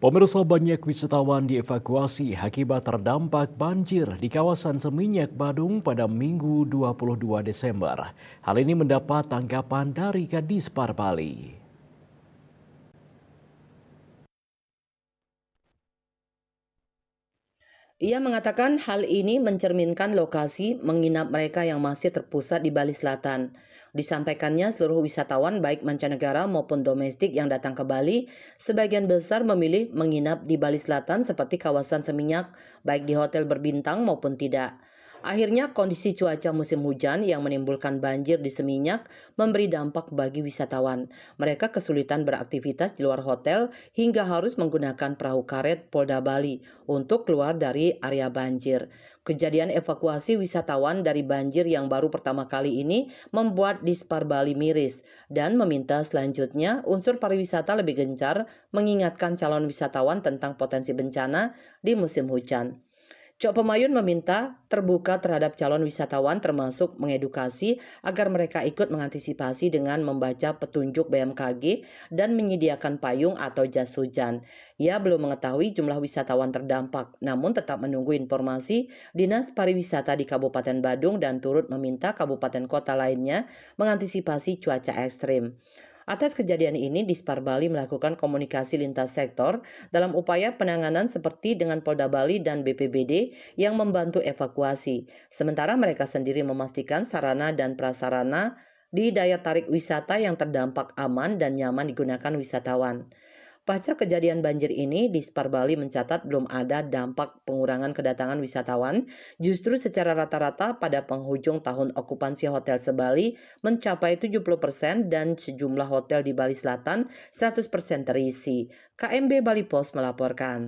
Pemirsa, banyak wisatawan dievakuasi akibat terdampak banjir di kawasan Seminyak, Badung pada Minggu 22 Desember. Hal ini mendapat tanggapan dari Kadispar Bali. Ia mengatakan hal ini mencerminkan lokasi menginap mereka yang masih terpusat di Bali Selatan. Disampaikannya seluruh wisatawan baik mancanegara maupun domestik yang datang ke Bali, sebagian besar memilih menginap di Bali Selatan seperti kawasan Seminyak, baik di hotel berbintang maupun tidak. Akhirnya kondisi cuaca musim hujan yang menimbulkan banjir di Seminyak memberi dampak bagi wisatawan. Mereka kesulitan beraktivitas di luar hotel hingga harus menggunakan perahu karet Polda Bali untuk keluar dari area banjir. Kejadian evakuasi wisatawan dari banjir yang baru pertama kali ini membuat Dispar Bali miris dan meminta selanjutnya unsur pariwisata lebih gencar mengingatkan calon wisatawan tentang potensi bencana di musim hujan. Cok Pemayun meminta terbuka terhadap calon wisatawan termasuk mengedukasi agar mereka ikut mengantisipasi dengan membaca petunjuk BMKG dan menyediakan payung atau jas hujan. Ia belum mengetahui jumlah wisatawan terdampak, namun tetap menunggu informasi Dinas Pariwisata di Kabupaten Badung dan turut meminta kabupaten kota lainnya mengantisipasi cuaca ekstrim. Atas kejadian ini, Dispar Bali melakukan komunikasi lintas sektor dalam upaya penanganan seperti dengan Polda Bali dan BPBD yang membantu evakuasi. Sementara mereka sendiri memastikan sarana dan prasarana di daya tarik wisata yang terdampak aman dan nyaman digunakan wisatawan. Pasca kejadian banjir ini, Dispar Bali mencatat belum ada dampak pengurangan kedatangan wisatawan. Justru secara rata-rata pada penghujung tahun okupansi hotel sebali mencapai 70% dan sejumlah hotel di Bali Selatan 100% terisi. KMB Bali Pos melaporkan.